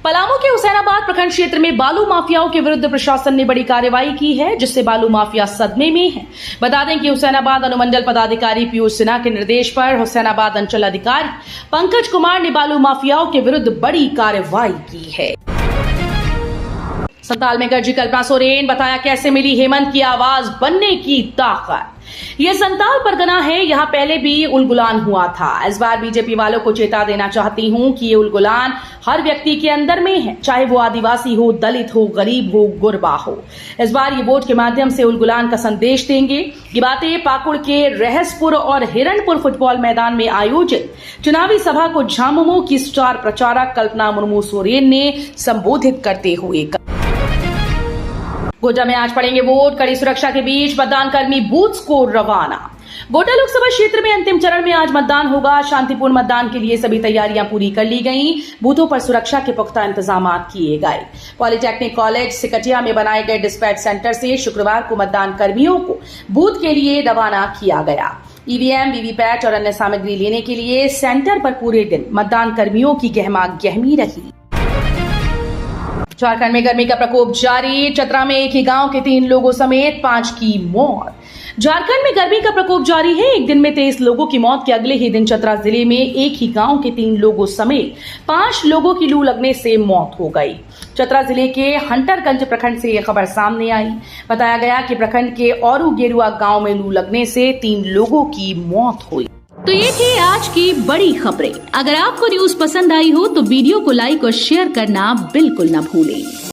पलामू के हुसैनाबाद प्रखंड क्षेत्र में बालू माफियाओं के विरुद्ध प्रशासन ने बड़ी कार्रवाई की है, जिससे बालू माफिया सदमे में है। बता दें कि हुसैनाबाद अनुमंडल पदाधिकारी पीयूष सिन्हा के निर्देश पर हुसैनाबाद अंचल अधिकारी पंकज कुमार ने बालू माफियाओं के विरुद्ध बड़ी कार्रवाई की है। संताल में गर्जी कल्पना सोरेन, बताया कैसे मिली हेमंत की आवाज बनने की ताकत। ये संताल परगना है, यहाँ पहले भी उलगुलान हुआ था। इस बार बीजेपी वालों को चेता देना चाहती हूँ कि ये उलगुलान हर व्यक्ति के अंदर में है, चाहे वो आदिवासी हो, दलित हो, गरीब हो, गुरबा हो। इस बार ये वोट के माध्यम से उलगुलान का संदेश देंगे। ये बातें पाकुड़ के रहसपुर और हिरणपुर फुटबॉल मैदान में आयोजित चुनावी सभा को झामुमो की स्टार प्रचारक कल्पना मुर्मू सोरेन ने संबोधित करते हुए कहा। गोड्डा में आज पड़ेंगे वोट, कड़ी सुरक्षा के बीच मतदान कर्मी बूथ्स को रवाना। गोड्डा लोकसभा क्षेत्र में अंतिम चरण में आज मतदान होगा। शांतिपूर्ण मतदान के लिए सभी तैयारियां पूरी कर ली गईं। बूथों पर सुरक्षा के पुख्ता इंतजाम किए गए। पॉलिटेक्निक कॉलेज सिकटिया में बनाए गए डिस्पैच सेंटर से शुक्रवार को मतदान कर्मियों को बूथ के लिए रवाना किया गया। ईवीएम, वीवीपैट और अन्य सामग्री लेने के लिए सेंटर पर पूरे दिन मतदान कर्मियों की गहमा गहमी रही। झारखंड में गर्मी का प्रकोप जारी। चतरा में एक ही गांव के 3 लोगों समेत 5 की मौत। झारखंड में गर्मी का प्रकोप जारी है। एक दिन में 23 लोगों की मौत के अगले ही दिन चतरा जिले में एक ही गांव के 3 लोगों समेत 5 लोगों की लू लगने से मौत हो गई। चतरा जिले के हंटरगंज प्रखंड से यह खबर सामने आई। बताया गया कि प्रखंड के औरू गेरुआ गांव में लू लगने से 3 लोगों की मौत हुई। तो ये थी आज की बड़ी खबरें। अगर आपको न्यूज पसंद आई हो तो वीडियो को लाइक और शेयर करना बिल्कुल न भूलें।